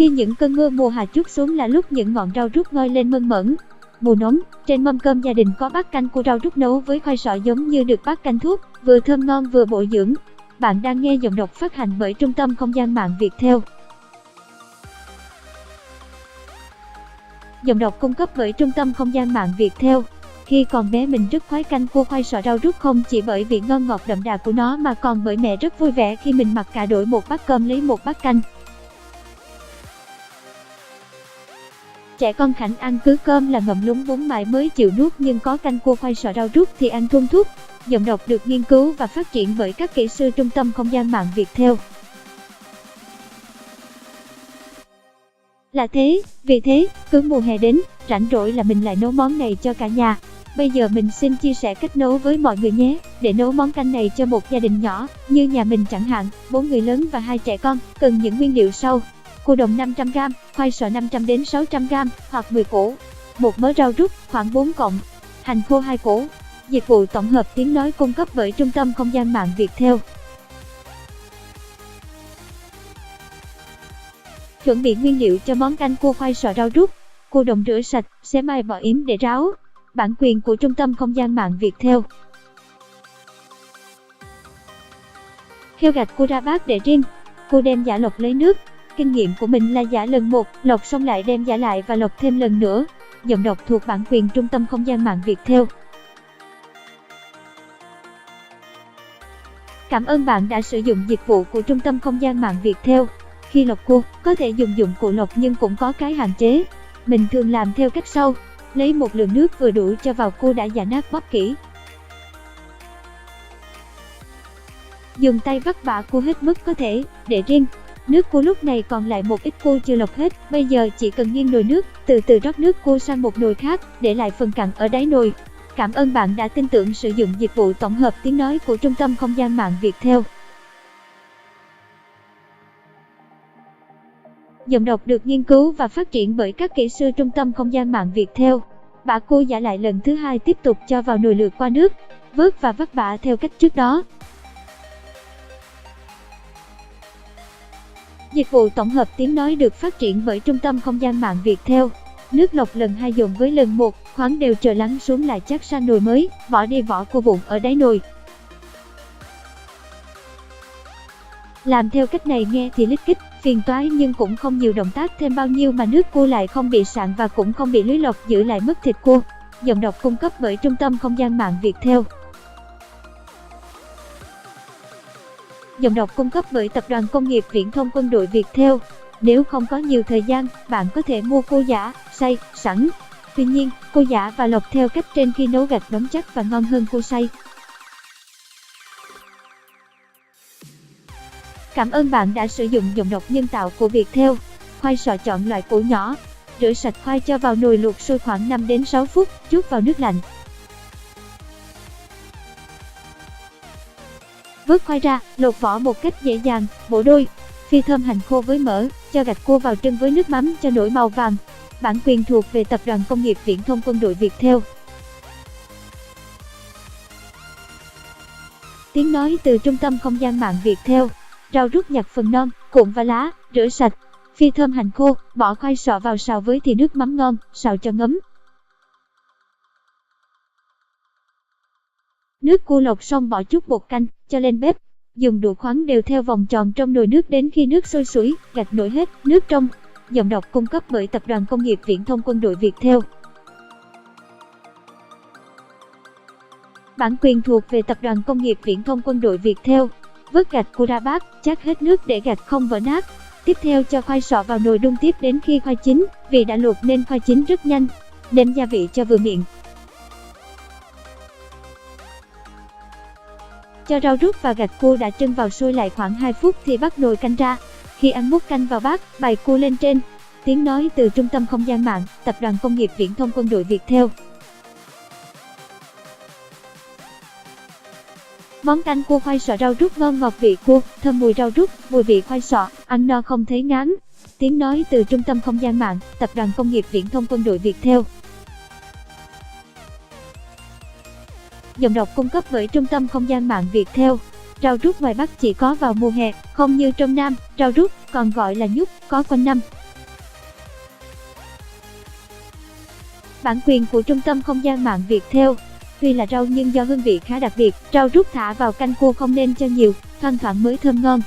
Khi những cơn mưa mùa hạ trút xuống là lúc những ngọn rau rút ngoi lên mơn mởn. Mùa nóng, trên mâm cơm gia đình có bát canh cua rau rút nấu với khoai sọ giống như được bát canh thuốc, vừa thơm ngon vừa bổ dưỡng. Bạn đang nghe giọng đọc phát hành bởi Trung tâm Không gian mạng Viettel. Giọng đọc cung cấp bởi Trung tâm Không gian mạng Viettel. Khi còn bé mình rất khoái canh cua khoai sọ rau rút, không chỉ bởi vị ngon ngọt đậm đà của nó mà còn bởi mẹ rất vui vẻ khi mình mặc cả đổi một bát cơm lấy một bát canh. Trẻ con Khánh ăn cứ cơm là ngậm lúng búng mãi mới chịu nuốt, nhưng có canh cua khoai sọ rau rút thì ăn thum thút. Giọng đọc được nghiên cứu và phát triển bởi các kỹ sư Trung tâm Không gian mạng Viettel. Là thế, vì thế, cứ mùa hè đến, rảnh rỗi là mình lại nấu món này cho cả nhà. Bây giờ mình xin chia sẻ cách nấu với mọi người nhé. Để nấu món canh này cho một gia đình nhỏ, như nhà mình chẳng hạn, 4 người lớn và 2 trẻ con, cần những nguyên liệu sau. Cua đồng 500g, khoai sọ 500 đến 600g hoặc 10 củ, một mớ rau rút khoảng 4 cọng, hành khô 2 củ. Dịch vụ tổng hợp tiếng nói cung cấp bởi Trung tâm Không gian mạng Viettel. Chuẩn bị nguyên liệu cho món canh cua khoai sọ rau rút. Cua đồng rửa sạch, xé mai bỏ yếm để ráo. Bản quyền của Trung tâm Không gian mạng Viettel. Khêu gạch cua ra bát để riêng. Cua đem giã lọc lấy nước. Kinh nghiệm của mình là giã lần một, lọc xong lại đem giã lại và lọc thêm lần nữa. Giọng đọc thuộc bản quyền Trung tâm Không gian mạng Viettel. Cảm ơn bạn đã sử dụng dịch vụ của Trung tâm Không gian mạng Viettel. Khi lọc cua, có thể dùng dụng cụ lọc nhưng cũng có cái hạn chế. Mình thường làm theo cách sau. Lấy một lượng nước vừa đủ cho vào cua đã giã nát bóp kỹ. Dùng tay vắt bã cua hết mức có thể, để riêng. Nước cua lúc này còn lại một ít cua chưa lọc hết. Bây giờ chỉ cần nghiêng nồi nước, từ từ rót nước cua sang một nồi khác, để lại phần cặn ở đáy nồi. Cảm ơn bạn đã tin tưởng sử dụng dịch vụ tổng hợp tiếng nói của Trung tâm Không gian mạng Viettel. Giọng đọc được nghiên cứu và phát triển bởi các kỹ sư Trung tâm Không gian mạng Viettel. Bã cua giã lại lần thứ hai, tiếp tục cho vào nồi lượt qua nước, vớt và vắt bã theo cách trước đó. Dịch vụ tổng hợp tiếng nói được phát triển bởi Trung tâm Không gian mạng Viettel. Nước lọc lần 2 dồn với lần 1, khoáng đều chờ lắng xuống lại chắc sang nồi mới, bỏ đi vỏ cua vụn ở đáy nồi. Làm theo cách này nghe thì lích kích, phiền toái nhưng cũng không nhiều động tác thêm bao nhiêu mà nước cua lại không bị sạn và cũng không bị lưới lọc giữ lại mất thịt cua. Giọng đọc cung cấp bởi Trung tâm Không gian mạng Viettel. Giọng đọc cung cấp bởi Tập đoàn Công nghiệp Viễn thông Quân đội Viettel. Nếu không có nhiều thời gian, bạn có thể mua cua giã, xay, sẵn. Tuy nhiên, cua giã và lọc theo cách trên khi nấu gạch đóng chắc và ngon hơn cua xay. Cảm ơn bạn đã sử dụng giọng đọc nhân tạo của Viettel. Khoai sọ chọn loại củ nhỏ. Rửa sạch khoai cho vào nồi luộc sôi khoảng 5 đến 6 phút, trút vào nước lạnh. Vớt khoai ra, lột vỏ một cách dễ dàng, bổ đôi. Phi thơm hành khô với mỡ, cho gạch cua vào trưng với nước mắm cho nổi màu vàng. Bản quyền thuộc về Tập đoàn Công nghiệp Viễn thông Quân đội Viettel. Tiếng nói từ Trung tâm Không gian mạng Viettel. Rau rút nhặt phần non, cuộn và lá, rửa sạch. Phi thơm hành khô, bỏ khoai sọ vào xào với thì nước mắm ngon, xào cho ngấm. Nước cua lọc xong bỏ chút bột canh, cho lên bếp. Dùng đũa khoáng đều theo vòng tròn trong nồi nước đến khi nước sôi sủi, gạch nổi hết, nước trong. Giọng đọc cung cấp bởi Tập đoàn Công nghiệp Viễn thông Quân đội Viettel. Bản quyền thuộc về Tập đoàn Công nghiệp Viễn thông Quân đội Viettel. Vớt gạch cua ra bát, chát hết nước để gạch không vỡ nát. Tiếp theo cho khoai sọ vào nồi đun tiếp đến khi khoai chín, vì đã luộc nên khoai chín rất nhanh. Nêm gia vị cho vừa miệng. Cho rau rút và gạch cua đã trưng vào sôi lại khoảng 2 phút thì bắt nồi canh ra. Khi ăn múc canh vào bát, bày cua lên trên. Tiếng nói từ Trung tâm Không gian mạng, Tập đoàn Công nghiệp Viễn thông Quân đội Viettel. Món canh cua khoai sọ rau rút ngon ngọt vị cua, thơm mùi rau rút, mùi vị khoai sọ, ăn no không thấy ngán. Tiếng nói từ Trung tâm Không gian mạng, Tập đoàn Công nghiệp Viễn thông Quân đội Viettel. Giọng đọc cung cấp bởi Trung tâm Không gian mạng Viettel. Rau rút ngoài Bắc chỉ có vào mùa hè, không như trong Nam. Rau rút, còn gọi là nhút, có quanh năm. Bản quyền của Trung tâm Không gian mạng Viettel. Tuy là rau nhưng do hương vị khá đặc biệt, rau rút thả vào canh cua không nên cho nhiều, thoang thoảng mới thơm ngon.